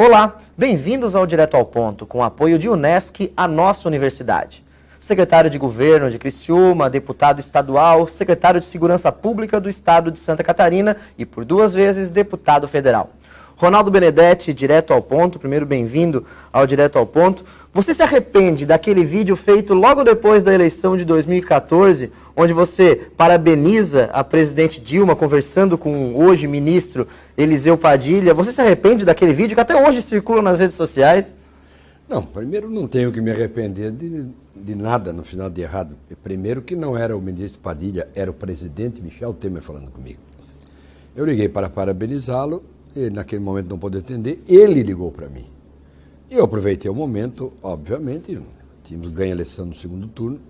Olá, bem-vindos ao Direto ao Ponto, com o apoio de Unesc, a nossa universidade. Secretário de Governo de Criciúma, deputado estadual, secretário de Segurança Pública do Estado de Santa Catarina e, por 2 vezes, deputado federal. Ronaldo Benedetti, Direto ao Ponto, primeiro bem-vindo ao Direto ao Ponto. Você se arrepende daquele vídeo feito logo depois da eleição de 2014, onde você parabeniza a presidente Dilma conversando com o hoje ministro Eliseu Padilha? Você se arrepende daquele vídeo que até hoje circula nas redes sociais? Não, primeiro não tenho que me arrepender de nada no final de errado. Primeiro que não era o ministro Padilha, era o presidente Michel Temer falando comigo. Eu liguei para parabenizá-lo, ele naquele momento não pôde atender, ele ligou para mim. E eu aproveitei o momento, obviamente, tínhamos ganho a eleição no segundo turno,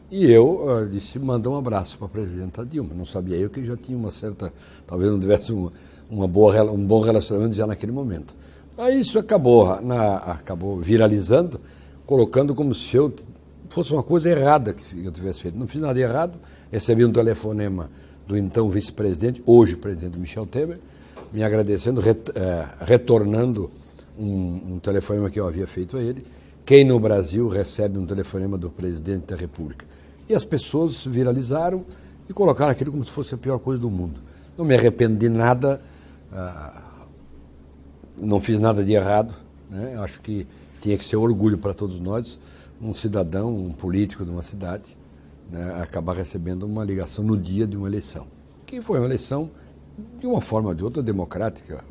e eu disse, manda um abraço para a presidenta Dilma. Não sabia eu que já tinha uma certa, talvez não tivesse um bom relacionamento já naquele momento. Aí isso acabou viralizando, colocando como se eu fosse uma coisa errada que eu tivesse feito. Não fiz nada de errado, recebi um telefonema do então vice-presidente, hoje presidente Michel Temer, me agradecendo, retornando um telefonema que eu havia feito a ele. Quem no Brasil recebe um telefonema do presidente da República? E as pessoas viralizaram e colocaram aquilo como se fosse a pior coisa do mundo. Não me arrependo de nada, não fiz nada de errado, né? Acho que tinha que ser orgulho para todos nós, um cidadão, um político de uma cidade, né, acabar recebendo uma ligação no dia de uma eleição. Que foi uma eleição, de uma forma ou de outra, democrática.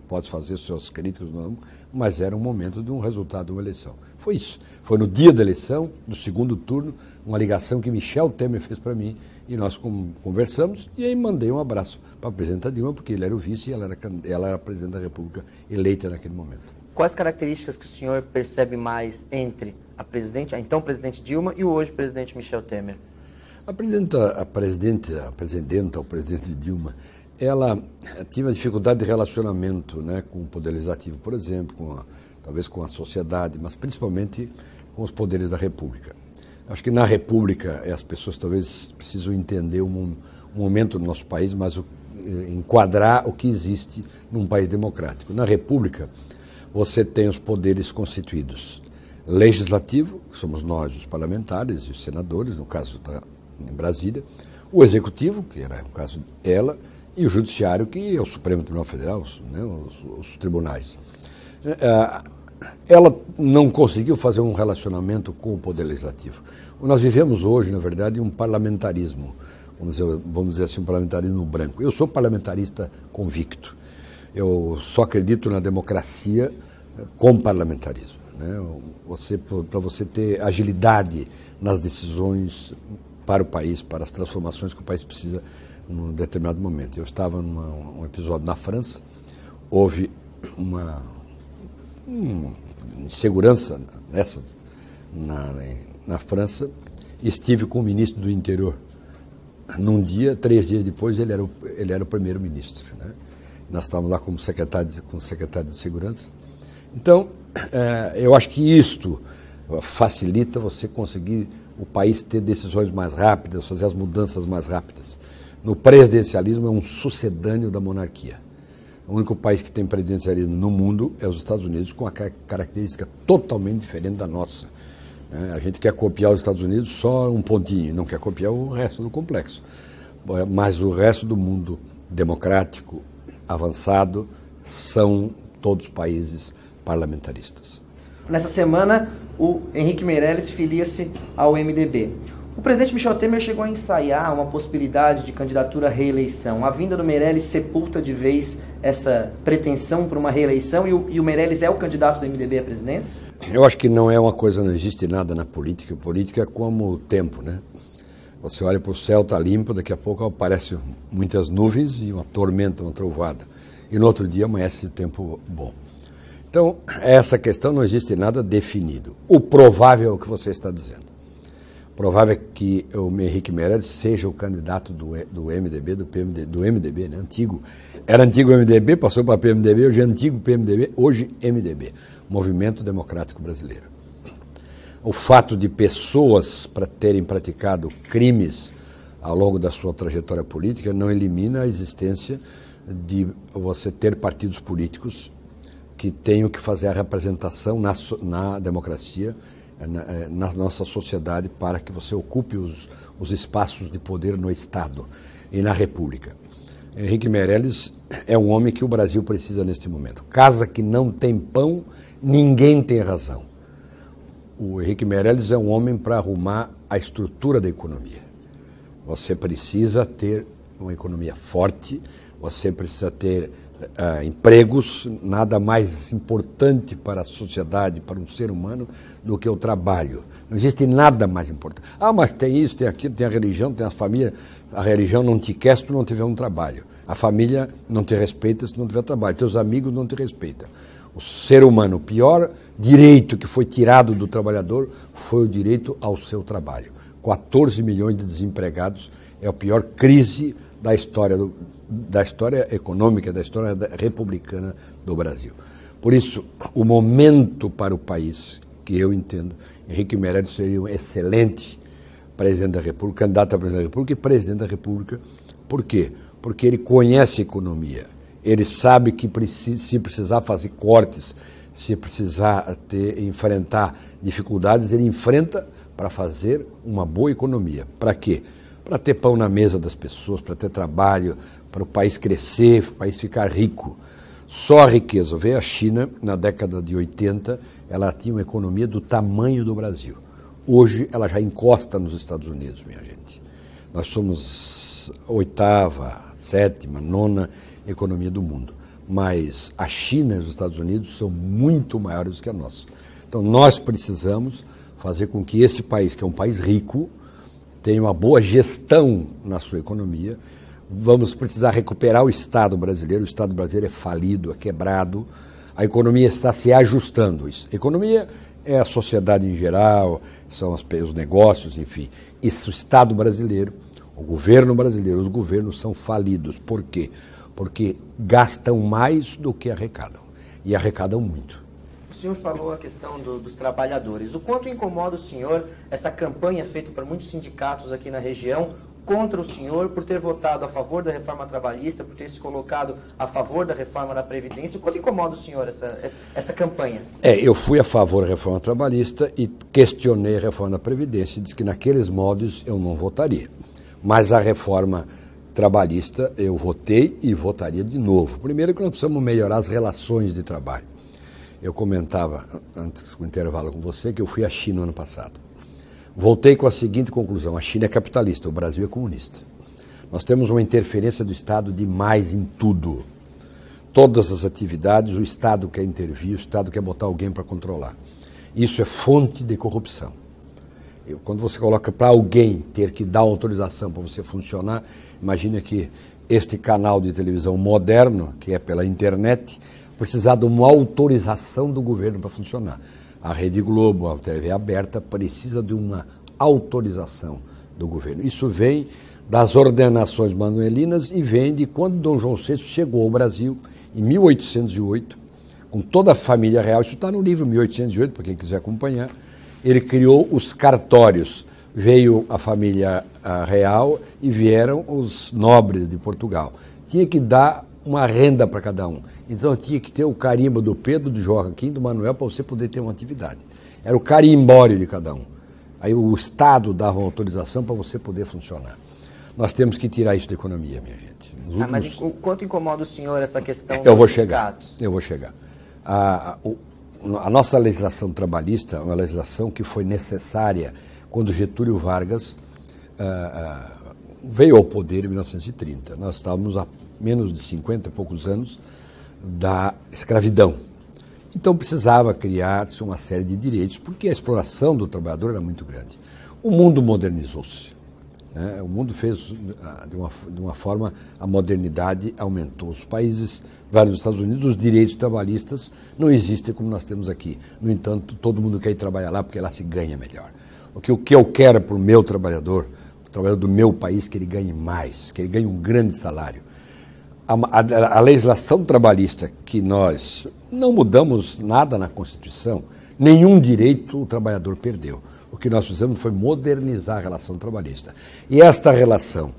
Pode fazer seus críticos, não, mas era um momento de um resultado de uma eleição. Foi isso. Foi no dia da eleição, no segundo turno, uma ligação que Michel Temer fez para mim, e nós conversamos, e aí mandei um abraço para a presidenta Dilma, porque ele era o vice e ela era a presidente da República eleita naquele momento. Quais características que o senhor percebe mais entre a então presidente Dilma e o hoje presidente Michel Temer? O presidente Dilma, ela tinha uma dificuldade de relacionamento, né, com o Poder Legislativo, por exemplo, talvez com a sociedade, mas principalmente com os poderes da República. Acho que na República as pessoas talvez precisam entender um momento no nosso país, mas enquadrar o que existe num país democrático. Na República, você tem os poderes constituídos. Legislativo, que somos nós, os parlamentares e os senadores, no caso em Brasília. O Executivo, que era o caso dela, e o Judiciário, que é o Supremo Tribunal Federal, né, os tribunais. Ela não conseguiu fazer um relacionamento com o Poder Legislativo. Nós vivemos hoje, na verdade, um parlamentarismo, vamos dizer assim, um parlamentarismo branco. Eu sou parlamentarista convicto. Eu só acredito na democracia com parlamentarismo, né? Para você ter agilidade nas decisões para o país, para as transformações que o país precisa num determinado momento. Eu estava num episódio na França, houve uma insegurança na França, estive com o ministro do interior. Num dia, 3 dias depois, ele era o primeiro-ministro, né? Nós estávamos lá com o secretário de Segurança. Então, eu acho que isto facilita você conseguir o país ter decisões mais rápidas, fazer as mudanças mais rápidas. No presidencialismo é um sucedâneo da monarquia. O único país que tem presidencialismo no mundo é os Estados Unidos, com uma característica totalmente diferente da nossa. A gente quer copiar os Estados Unidos só um pontinho, não quer copiar o resto do complexo. Mas o resto do mundo democrático, avançado, são todos países parlamentaristas. Nessa semana, o Henrique Meirelles filia-se ao MDB. O presidente Michel Temer chegou a ensaiar uma possibilidade de candidatura à reeleição. A vinda do Meirelles sepulta de vez essa pretensão por uma reeleição e o Meirelles é o candidato do MDB à presidência? Eu acho que não existe nada na política. Política é como o tempo, né? Você olha para o céu, está limpo, daqui a pouco aparecem muitas nuvens e uma tormenta, uma trovada. E no outro dia amanhece o tempo bom. Então, essa questão não existe nada definido. O provável é o que você está dizendo. O provável é que o Henrique Meirelles seja o candidato do MDB, do MDB, né? Antigo. Era antigo MDB, passou para PMDB, hoje é antigo PMDB, hoje MDB, Movimento Democrático Brasileiro. O fato de pessoas terem praticado crimes ao longo da sua trajetória política não elimina a existência de você ter partidos políticos que tenho que fazer a representação na democracia, na nossa sociedade, para que você ocupe os espaços de poder no Estado e na República. Henrique Meirelles é um homem que o Brasil precisa neste momento. Casa que não tem pão, ninguém tem razão. O Henrique Meirelles é um homem para arrumar a estrutura da economia. Você precisa ter uma economia forte, você precisa ter empregos, nada mais importante para a sociedade, para um ser humano, do que o trabalho. Não existe nada mais importante. Ah, mas tem isso, tem aquilo, tem a religião, tem a família. A religião não te quer se tu não tiver um trabalho. A família não te respeita se tu não tiver trabalho. Teus amigos não te respeitam. O ser humano, o pior direito que foi tirado do trabalhador foi o direito ao seu trabalho. 14 milhões de desempregados é a pior crise da história econômica, da história republicana do Brasil. Por isso, o momento para o país, que eu entendo, Henrique Meirelles seria um excelente presidente da República, candidato a presidente da República e presidente da República. Por quê? Porque ele conhece a economia, ele sabe que se precisar fazer cortes, se precisar enfrentar dificuldades, ele enfrenta para fazer uma boa economia. Para quê? Para ter pão na mesa das pessoas, para ter trabalho, para o país crescer, para o país ficar rico. Só a riqueza. Veio a China, na década de 80, ela tinha uma economia do tamanho do Brasil. Hoje ela já encosta nos Estados Unidos, minha gente. Nós somos a 8ª, 7ª, 9ª economia do mundo. Mas a China e os Estados Unidos são muito maiores do que a nossa. Então nós precisamos fazer com que esse país, que é um país rico, tenha uma boa gestão na sua economia. Vamos precisar recuperar o Estado brasileiro. O Estado brasileiro é falido, é quebrado. A economia está se ajustando. A economia é a sociedade em geral, são os negócios, enfim. Isso, o Estado brasileiro, o governo brasileiro, os governos são falidos. Por quê? Porque gastam mais do que arrecadam. E arrecadam muito. O senhor falou a questão dos trabalhadores. O quanto incomoda o senhor essa campanha feita por muitos sindicatos aqui na região contra o senhor por ter votado a favor da reforma trabalhista, por ter se colocado a favor da reforma da Previdência? O quanto incomoda o senhor essa campanha? Eu fui a favor da reforma trabalhista e questionei a reforma da Previdência e disse que naqueles modos eu não votaria. Mas a reforma trabalhista eu votei e votaria de novo. Primeiro que nós precisamos melhorar as relações de trabalho. Eu comentava antes do intervalo com você que eu fui à China no ano passado. Voltei com a seguinte conclusão: a China é capitalista, o Brasil é comunista. Nós temos uma interferência do Estado demais em tudo. Todas as atividades, o Estado quer intervir, o Estado quer botar alguém para controlar. Isso é fonte de corrupção. Quando você coloca para alguém ter que dar autorização para você funcionar, imagine que este canal de televisão moderno, que é pela internet, precisar de uma autorização do governo para funcionar. A Rede Globo, a TV aberta, precisa de uma autorização do governo. Isso vem das ordenações manuelinas e vem de quando Dom João VI chegou ao Brasil, em 1808, com toda a família real. Isso está no livro 1808, para quem quiser acompanhar. Ele criou os cartórios. Veio a família real e vieram os nobres de Portugal. Tinha que dar uma renda para cada um. Então tinha que ter o carimbo do Pedro, do Joaquim, do Manuel, para você poder ter uma atividade. Era o carimbório de cada um. Aí o Estado dava uma autorização para você poder funcionar. Nós temos que tirar isso da economia, minha gente. Mas o quanto incomoda o senhor essa questão Eu vou chegar. A nossa legislação trabalhista é uma legislação que foi necessária quando Getúlio Vargas veio ao poder em 1930. Nós estávamos há menos de 50 e poucos anos da escravidão. Então precisava criar-se uma série de direitos, porque a exploração do trabalhador era muito grande. O mundo modernizou-se, né? O mundo fez, de uma forma, a modernidade aumentou. Os países, vários dos Estados Unidos, os direitos trabalhistas não existem como nós temos aqui. No entanto, todo mundo quer ir trabalhar lá porque lá se ganha melhor. O que eu quero para o meu trabalhador, o trabalhador do meu país, que ele ganhe mais, que ele ganhe um grande salário. A legislação trabalhista, que nós não mudamos nada na Constituição, nenhum direito o trabalhador perdeu. O que nós fizemos foi modernizar a relação trabalhista. E esta relação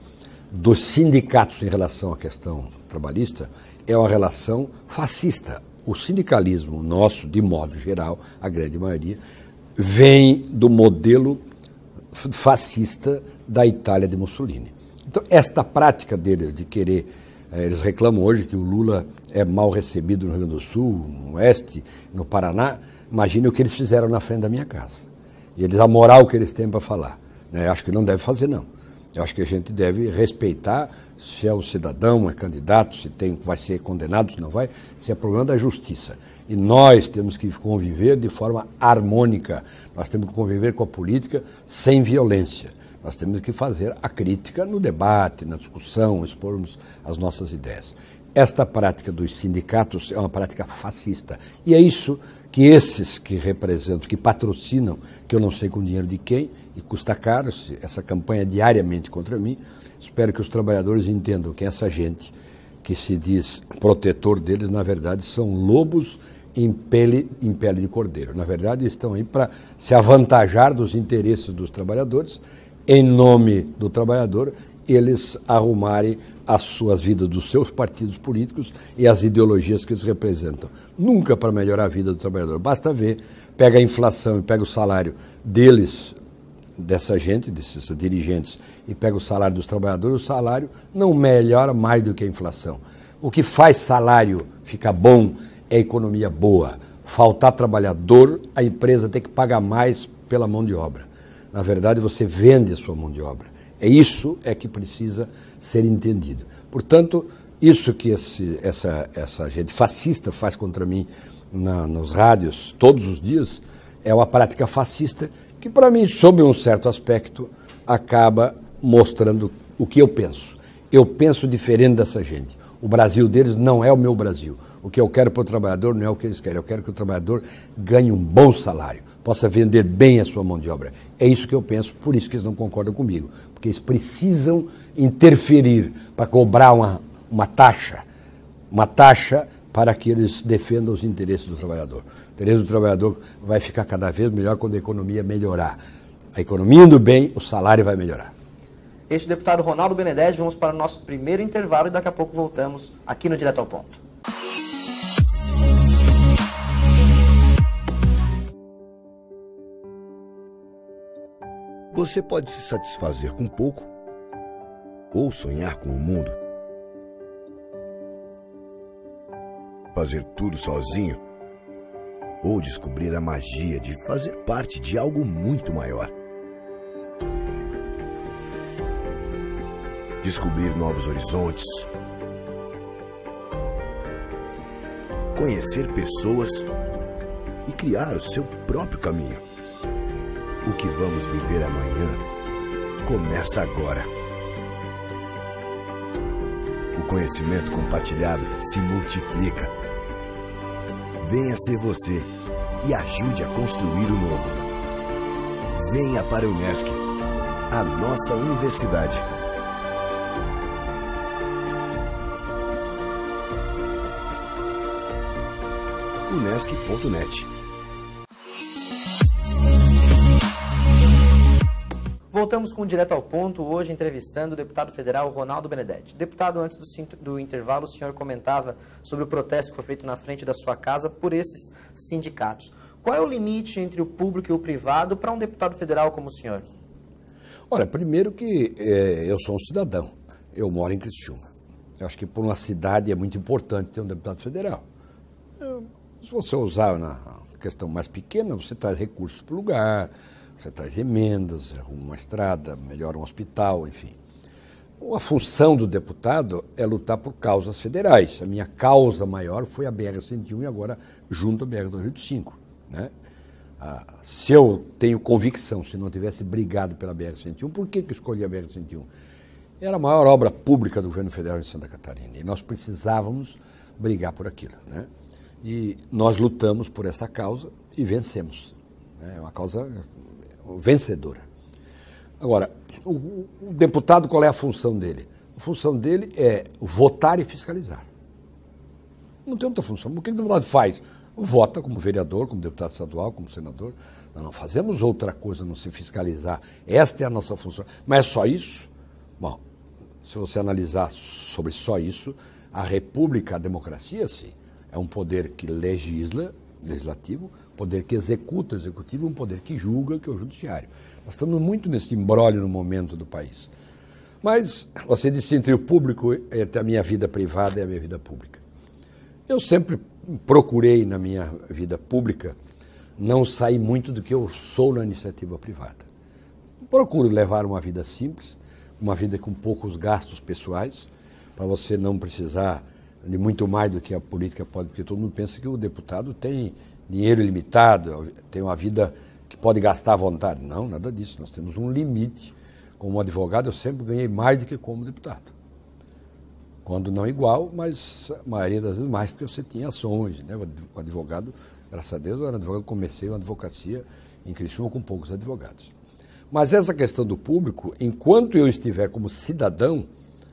dos sindicatos em relação à questão trabalhista é uma relação fascista. o sindicalismo nosso, de modo geral, a grande maioria, vem do modelo fascista da Itália de Mussolini. Então, esta prática deles de querer, eles reclamam hoje que o Lula é mal recebido no Rio Grande do Sul, no Oeste, no Paraná. Imagine o que eles fizeram na frente da minha casa. E eles, a moral que eles têm para falar. Né? Eu acho que não deve fazer, não. Eu acho que a gente deve respeitar se é um cidadão, é candidato, se vai ser condenado, se não vai, se é problema da justiça. E nós temos que conviver de forma harmônica. Nós temos que conviver com a política sem violência. Nós temos que fazer a crítica no debate, na discussão, expormos as nossas ideias. Esta prática dos sindicatos é uma prática fascista. E é isso que esses que representam, que patrocinam, que eu não sei com dinheiro de quem, e custa caro essa campanha diariamente contra mim, espero que os trabalhadores entendam que essa gente que se diz protetor deles, na verdade, são lobos em pele de cordeiro. Na verdade, estão aí para se avantajar dos interesses dos trabalhadores, em nome do trabalhador, eles arrumarem as suas vidas dos seus partidos políticos e as ideologias que eles representam. Nunca para melhorar a vida do trabalhador. Basta ver, pega a inflação e pega o salário deles, dessa gente, desses dirigentes, e pega o salário dos trabalhadores, o salário não melhora mais do que a inflação. O que faz salário ficar bom é economia boa. Faltar trabalhador, a empresa tem que pagar mais pela mão de obra. Na verdade, você vende a sua mão de obra. Isso é que precisa ser entendido. Portanto, isso que essa gente fascista faz contra mim nos rádios todos os dias é uma prática fascista que, para mim, sob um certo aspecto, acaba mostrando o que eu penso. Eu penso diferente dessa gente. O Brasil deles não é o meu Brasil. O que eu quero para o trabalhador não é o que eles querem. Eu quero que o trabalhador ganhe um bom salário, possa vender bem a sua mão de obra. É isso que eu penso, por isso que eles não concordam comigo. Porque eles precisam interferir para cobrar uma taxa para que eles defendam os interesses do trabalhador. O interesse do trabalhador vai ficar cada vez melhor quando a economia melhorar. A economia indo bem, o salário vai melhorar. Este deputado Ronaldo Benedetti, vamos para o nosso primeiro intervalo e daqui a pouco voltamos aqui no Direto ao Ponto. Você pode se satisfazer com pouco ou sonhar com o mundo. Fazer tudo sozinho ou descobrir a magia de fazer parte de algo muito maior. Descobrir novos horizontes. Conhecer pessoas e criar o seu próprio caminho. O que vamos viver amanhã começa agora. O conhecimento compartilhado se multiplica. Venha ser você e ajude a construir o novo. Venha para a Unesc, a nossa universidade. unesc.net. Voltamos com o Direto ao Ponto, hoje entrevistando o deputado federal Ronaldo Benedetti. Deputado, antes do intervalo, o senhor comentava sobre o protesto que foi feito na frente da sua casa por esses sindicatos. Qual é o limite entre o público e o privado para um deputado federal como o senhor? Olha, primeiro que eu sou um cidadão, eu moro em Criciúma. Eu acho que por uma cidade é muito importante ter um deputado federal. Se você usar na questão mais pequena, você traz recursos para o lugar, você traz emendas, arruma uma estrada, melhora um hospital, enfim. A função do deputado é lutar por causas federais. A minha causa maior foi a BR-101 e agora junto à BR-285, né? Se eu tenho convicção, se não tivesse brigado pela BR-101, por que eu escolhi a BR-101? Era a maior obra pública do governo federal em Santa Catarina e nós precisávamos brigar por aquilo, né? E nós lutamos por essa causa e vencemos. É uma causa vencedora. Agora, o deputado, qual é a função dele? A função dele é votar e fiscalizar. Não tem outra função. O que o deputado faz? Vota como vereador, como deputado estadual, como senador. Nós não fazemos outra coisa, não se fiscalizar. Esta é a nossa função. Mas é só isso? Bom, se você analisar sobre só isso, a república, a democracia, sim. É um poder que legisla, legislativo, poder que executa, executivo, um poder que julga, que é o judiciário. Nós estamos muito nesse imbróglio no momento do país. Mas você disse entre o público, entre a minha vida privada e a minha vida pública. Eu sempre procurei na minha vida pública não sair muito do que eu sou na iniciativa privada. Procuro levar uma vida simples, uma vida com poucos gastos pessoais, para você não precisar de muito mais do que a política pode, porque todo mundo pensa que o deputado tem dinheiro ilimitado, tem uma vida que pode gastar à vontade. Não, nada disso. Nós temos um limite. Como advogado, eu sempre ganhei mais do que como deputado. Quando não igual, mas a maioria das vezes mais, porque você tinha ações, né? O advogado, graças a Deus, eu era advogado, comecei uma advocacia em Criciúma com poucos advogados. Mas essa questão do público, enquanto eu estiver como cidadão,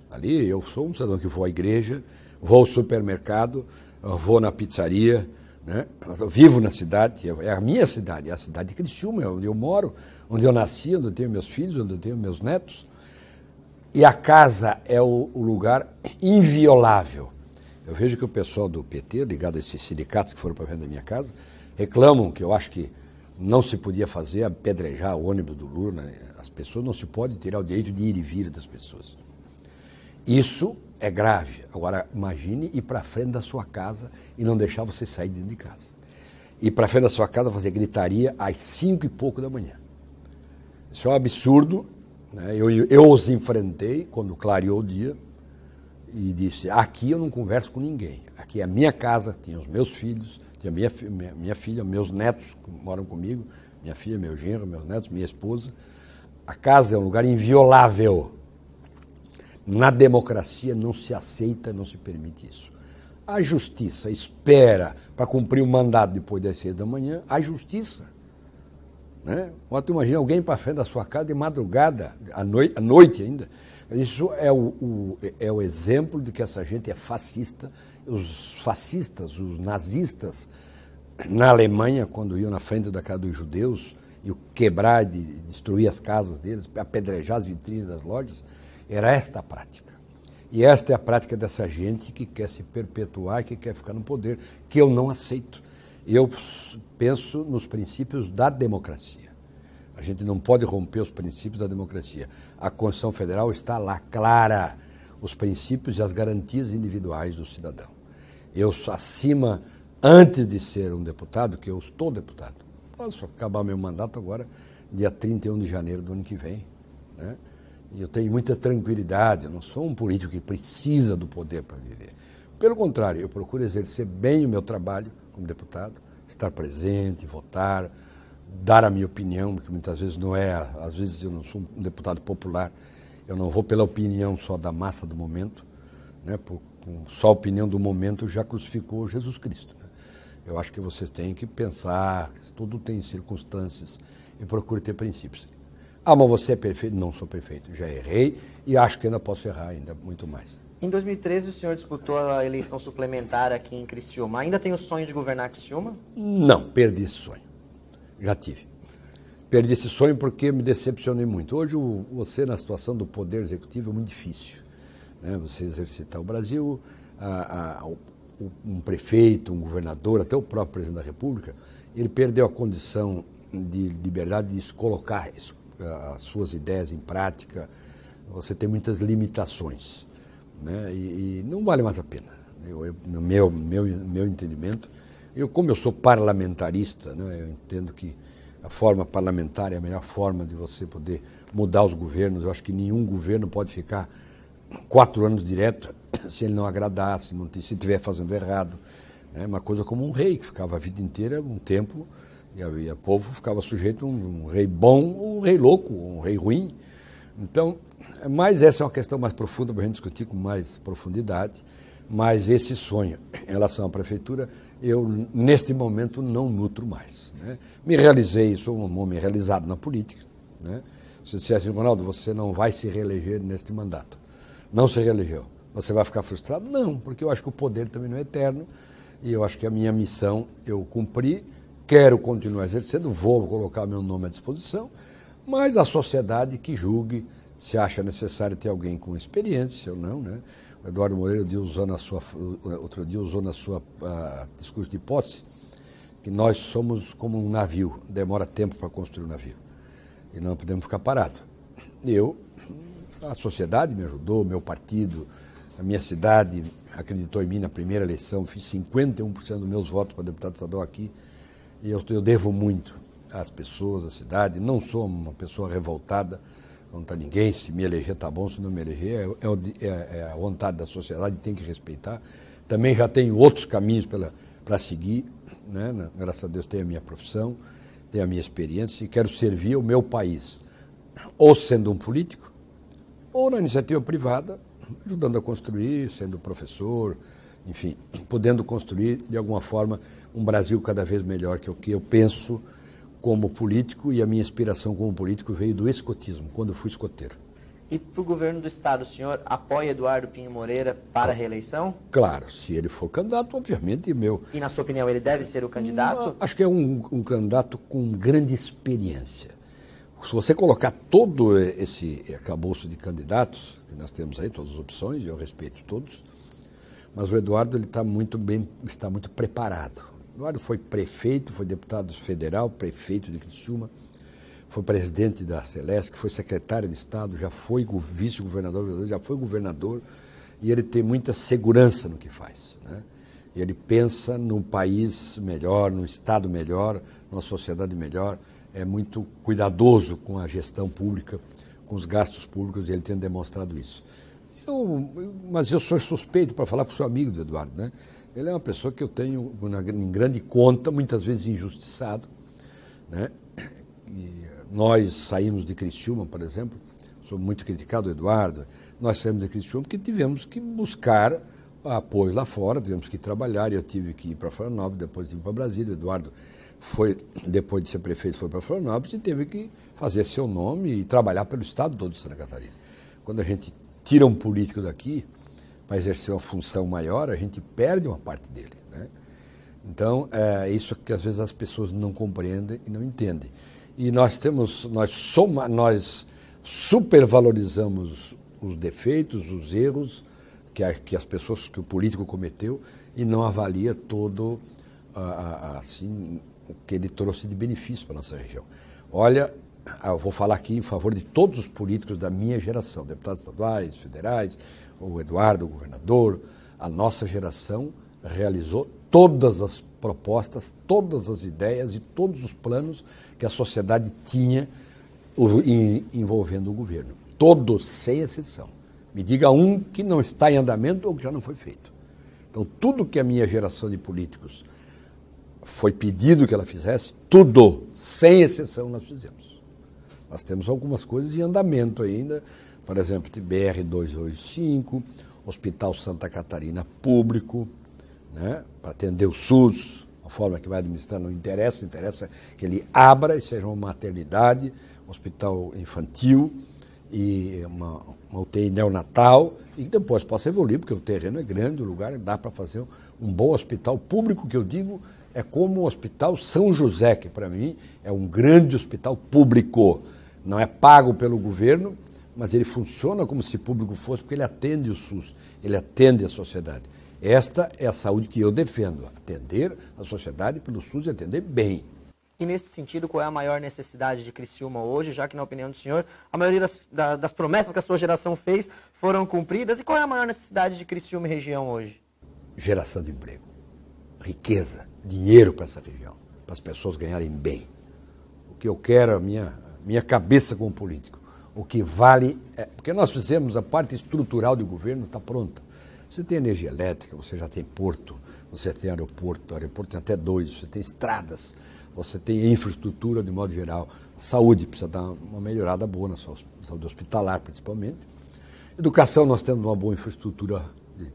ali eu sou um cidadão que vou à igreja, vou ao supermercado, vou na pizzaria, né? Eu vivo na cidade, é a minha cidade, é a cidade de Criciúma, é onde eu moro, onde eu nasci, onde eu tenho meus filhos, onde eu tenho meus netos. E a casa é o lugar inviolável. Eu vejo que o pessoal do PT, ligado a esses sindicatos que foram para frente da minha casa, reclamam que eu acho que não se podia fazer, apedrejar o ônibus do Lula, né? As pessoas, não se pode tirar o direito de ir e vir das pessoas. Isso é grave. Agora, imagine ir para frente da sua casa e não deixar você sair dentro de casa. Ir para frente da sua casa fazer gritaria às 5 e pouco da manhã. Isso é um absurdo, né? Eu os enfrentei quando clareou o dia e disse, aqui eu não converso com ninguém. Aqui é a minha casa, tinha os meus filhos, tinha minha filha, meus netos que moram comigo, minha filha, meu genro, meus netos, minha esposa. A casa é um lugar inviolável. Na democracia não se aceita, não se permite isso. A justiça espera para cumprir o mandato depois das 6 da manhã, a justiça. Né? Tu imagina alguém para frente da sua casa de madrugada, à noite ainda. Isso é o exemplo de que essa gente é fascista. Os fascistas, os nazistas, na Alemanha, quando iam na frente da casa dos judeus, e quebrar, destruir as casas deles, apedrejar as vitrines das lojas, era esta a prática. E esta é a prática dessa gente que quer se perpetuar, que quer ficar no poder, que eu não aceito. Eu penso nos princípios da democracia. A gente não pode romper os princípios da democracia. A Constituição Federal está lá, clara, os princípios e as garantias individuais do cidadão. Eu sou acima, antes de ser um deputado, que eu estou deputado. Posso acabar meu mandato agora, dia 31 de janeiro do ano que vem, né? E eu tenho muita tranquilidade, eu não sou um político que precisa do poder para viver. Pelo contrário, eu procuro exercer bem o meu trabalho como deputado, estar presente, votar, dar a minha opinião, que muitas vezes não é, às vezes eu não sou um deputado popular, eu não vou pela opinião só da massa do momento, né? Só a opinião do momento já crucificou Jesus Cristo, né? Eu acho que vocês têm que pensar, tudo tem circunstâncias, e procure ter princípios. Ah, mas você é perfeito? Não sou perfeito. Já errei e acho que ainda posso errar ainda muito mais. Em 2013, o senhor disputou a eleição suplementar aqui em Criciúma. Ainda tem o sonho de governar Criciúma? Não, perdi esse sonho. Já tive. Perdi esse sonho porque me decepcionei muito. Hoje, você na situação do poder executivo é muito difícil, né? Você exercitar o Brasil, um prefeito, um governador, até o próprio presidente da República, ele perdeu a condição de liberdade de colocar as suas ideias em prática. Você tem muitas limitações, né? E não vale mais a pena. No meu entendimento, como eu sou parlamentarista, né, eu entendo que a forma parlamentar é a melhor forma de você poder mudar os governos. Eu acho que nenhum governo pode ficar 4 anos direto se ele não agradar, se estiver fazendo errado. É uma coisa como um rei, que ficava a vida inteira, um tempo, e o povo ficava sujeito a um rei bom, um rei louco, um rei ruim. Então, mas essa é uma questão mais profunda para a gente discutir com mais profundidade. Mas esse sonho em relação à prefeitura, eu, neste momento, não nutro mais, né? Me realizei, sou um homem realizado na política, né? Se disser assim, Ronaldo, você não vai se reeleger neste mandato. Não se reelegeu. Você vai ficar frustrado? Não, porque eu acho que o poder também não é eterno e eu acho que a minha missão eu cumpri, quero continuar exercendo, vou colocar meu nome à disposição, mas a sociedade que julgue se acha necessário ter alguém com experiência ou não, né? O Eduardo Moreira outro dia usou na sua discurso de posse que nós somos como um navio, demora tempo para construir um navio e não podemos ficar parados. A sociedade me ajudou, meu partido, a minha cidade acreditou em mim na primeira eleição, fiz 51% dos meus votos para deputado estadual aqui e eu devo muito às pessoas, à cidade. Não sou uma pessoa revoltada contra ninguém, se me eleger está bom, se não me eleger é a vontade da sociedade, tem que respeitar. Também já tenho outros caminhos para seguir, né? Graças a Deus tenho a minha profissão, tenho a minha experiência e quero servir o meu país, ou sendo um político, ou na iniciativa privada, ajudando a construir, sendo professor, enfim, podendo construir de alguma forma um Brasil cada vez melhor, que é o que eu penso como político, e a minha inspiração como político veio do escotismo, quando eu fui escoteiro. E para o governo do Estado, o senhor apoia Eduardo Pinho Moreira para a reeleição? Claro, se ele for candidato, obviamente meu. E na sua opinião, ele deve ser o candidato? Acho que é um candidato com grande experiência. Se você colocar todo esse arcabouço de candidatos que nós temos aí, todas as opções, eu respeito todos, mas o Eduardo ele está muito preparado. O Eduardo foi prefeito, foi deputado federal, prefeito de Criciúma, foi presidente da Celesc, foi secretário de Estado, já foi vice-governador, já foi governador, e ele tem muita segurança no que faz, né? E ele pensa num país melhor, num Estado melhor, numa sociedade melhor, é muito cuidadoso com a gestão pública, com os gastos públicos, e ele tem demonstrado isso. Mas eu sou suspeito para falar para o seu amigo do Eduardo, né? Ele é uma pessoa que eu tenho em grande conta, muitas vezes injustiçado, né? E nós saímos de Criciúma, por exemplo, sou muito criticado, Eduardo, nós saímos de Criciúma porque tivemos que buscar apoio lá fora, tivemos que trabalhar, e eu tive que ir para Florianópolis, depois ir para Brasília. O Eduardo foi, depois de ser prefeito, foi para Florianópolis e teve que fazer seu nome e trabalhar pelo estado todo de Santa Catarina. Quando a gente tira um político daqui para exercer uma função maior, a gente perde uma parte dele, né? Então, é isso que às vezes as pessoas não compreendem e não entendem. E nós supervalorizamos os defeitos, os erros que o político cometeu e não avalia todo assim, o que ele trouxe de benefício para a nossa região. Olha, eu vou falar aqui em favor de todos os políticos da minha geração, deputados estaduais, federais, o Eduardo, o governador. A nossa geração realizou todas as propostas, todas as ideias e todos os planos que a sociedade tinha envolvendo o governo. Todos, sem exceção. Me diga um que não está em andamento ou que já não foi feito. Então, tudo que a minha geração de políticos foi pedido que ela fizesse, tudo, sem exceção, nós fizemos. Nós temos algumas coisas em andamento ainda, por exemplo, BR-285, Hospital Santa Catarina público, né, para atender o SUS, a forma que vai administrar não interessa, interessa que ele abra e seja uma maternidade, hospital infantil e uma UTI neonatal, e depois possa evoluir, porque o terreno é grande, o lugar dá para fazer um bom hospital público, que eu digo é como o Hospital São José, que para mim é um grande hospital público. Não é pago pelo governo, mas ele funciona como se público fosse, porque ele atende o SUS, ele atende a sociedade. Esta é a saúde que eu defendo, atender a sociedade pelo SUS e atender bem. E nesse sentido, qual é a maior necessidade de Criciúma hoje, já que, na opinião do senhor, a maioria das promessas que a sua geração fez foram cumpridas? E qual é a maior necessidade de Criciúma e região hoje? Geração de emprego, riqueza, dinheiro para essa região, para as pessoas ganharem bem. O que eu quero, a minha cabeça como político, o que vale é... Porque nós fizemos a parte estrutural do governo, está pronta. Você tem energia elétrica, você já tem porto, você tem aeroporto, tem até 2, você tem estradas, você tem infraestrutura de modo geral. A saúde precisa dar uma melhorada boa na saúde hospitalar, principalmente. Educação, nós temos uma boa infraestrutura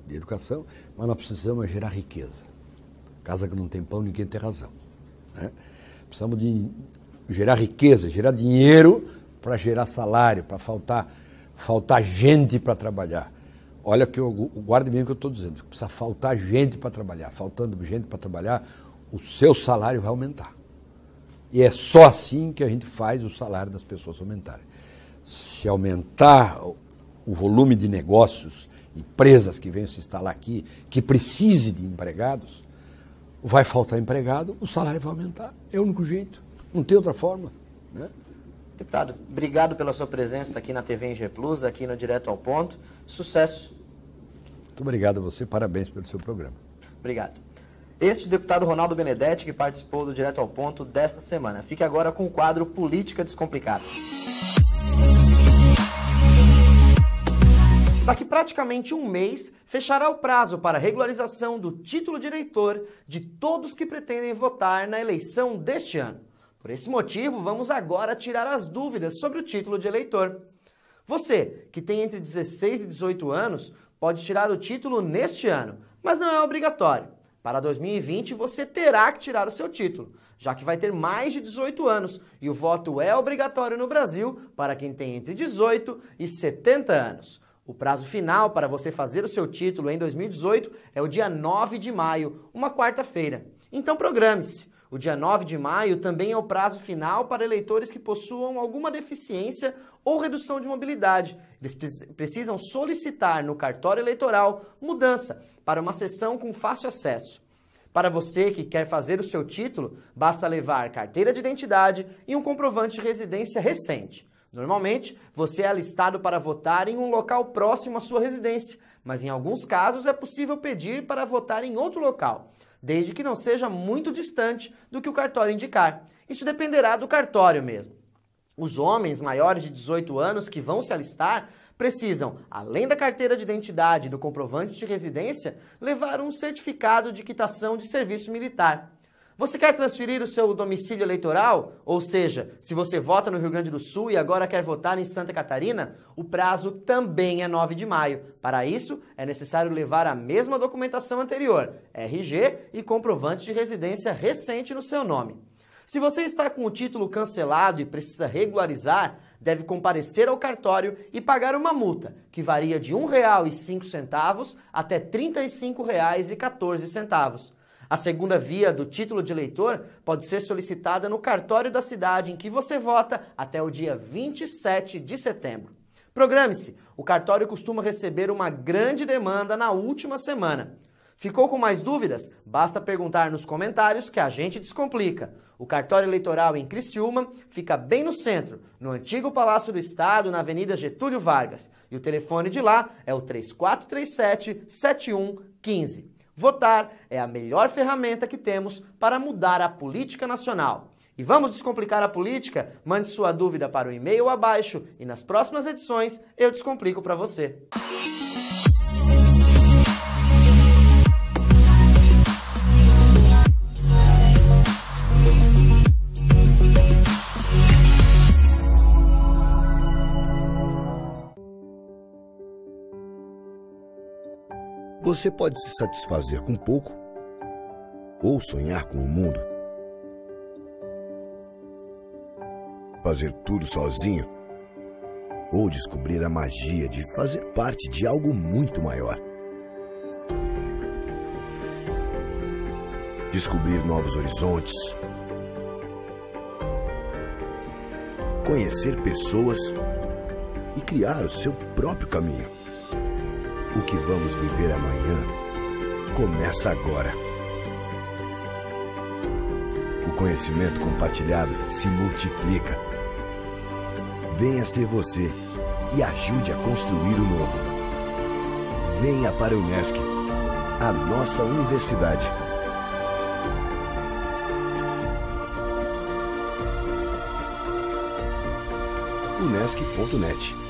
de educação, mas nós precisamos gerar riqueza. Casa que não tem pão, ninguém tem razão, né? Precisamos de gerar riqueza, gerar dinheiro para gerar salário, para faltar gente para trabalhar. Olha que guarde bem o que eu estou dizendo, precisa faltar gente para trabalhar. Faltando gente para trabalhar, o seu salário vai aumentar. E é só assim que a gente faz o salário das pessoas aumentarem. Se aumentar o volume de negócios empresas que venham se instalar aqui, que precise de empregados, vai faltar empregado, o salário vai aumentar. É o único jeito, não tem outra forma, né? Deputado, obrigado pela sua presença aqui na TV Engie Plus, aqui no Direto ao Ponto. Sucesso. Muito obrigado a você, parabéns pelo seu programa. Obrigado. Este deputado Ronaldo Benedetti, que participou do Direto ao Ponto desta semana. Fique agora com o quadro Política Descomplicada. Daqui praticamente um mês, fechará o prazo para regularização do título de eleitor de todos que pretendem votar na eleição deste ano. Por esse motivo, vamos agora tirar as dúvidas sobre o título de eleitor. Você, que tem entre 16 e 18 anos, pode tirar o título neste ano, mas não é obrigatório. Para 2020, você terá que tirar o seu título, já que vai ter mais de 18 anos e o voto é obrigatório no Brasil para quem tem entre 18 e 70 anos. O prazo final para você fazer o seu título em 2018 é o dia 9 de maio, uma quarta-feira. Então programe-se. O dia 9 de maio também é o prazo final para eleitores que possuam alguma deficiência ou redução de mobilidade. Eles precisam solicitar no cartório eleitoral mudança para uma sessão com fácil acesso. Para você que quer fazer o seu título, basta levar carteira de identidade e um comprovante de residência recente. Normalmente, você é alistado para votar em um local próximo à sua residência, mas em alguns casos é possível pedir para votar em outro local, desde que não seja muito distante do que o cartório indicar. Isso dependerá do cartório mesmo. Os homens maiores de 18 anos que vão se alistar precisam, além da carteira de identidade e do comprovante de residência, levar um certificado de quitação de serviço militar. Você quer transferir o seu domicílio eleitoral? Ou seja, se você vota no Rio Grande do Sul e agora quer votar em Santa Catarina, o prazo também é 9 de maio. Para isso, é necessário levar a mesma documentação anterior, RG e comprovante de residência recente no seu nome. Se você está com o título cancelado e precisa regularizar, deve comparecer ao cartório e pagar uma multa, que varia de R$ 1,05 até R$ 35,14. A segunda via do título de eleitor pode ser solicitada no cartório da cidade em que você vota até o dia 27 de setembro. Programe-se, o cartório costuma receber uma grande demanda na última semana. Ficou com mais dúvidas? Basta perguntar nos comentários que a gente descomplica. O cartório eleitoral em Criciúma fica bem no centro, no antigo Palácio do Estado, na Avenida Getúlio Vargas. E o telefone de lá é o 3437-7115. Votar é a melhor ferramenta que temos para mudar a política nacional. E vamos descomplicar a política? Mande sua dúvida para o e-mail abaixo e nas próximas edições eu descomplico para você. Você pode se satisfazer com pouco ou sonhar com o mundo. Fazer tudo sozinho ou descobrir a magia de fazer parte de algo muito maior. Descobrir novos horizontes. Conhecer pessoas e criar o seu próprio caminho. O que vamos viver amanhã começa agora. O conhecimento compartilhado se multiplica. Venha ser você e ajude a construir o novo. Venha para a Unesc, a nossa universidade. unesc.net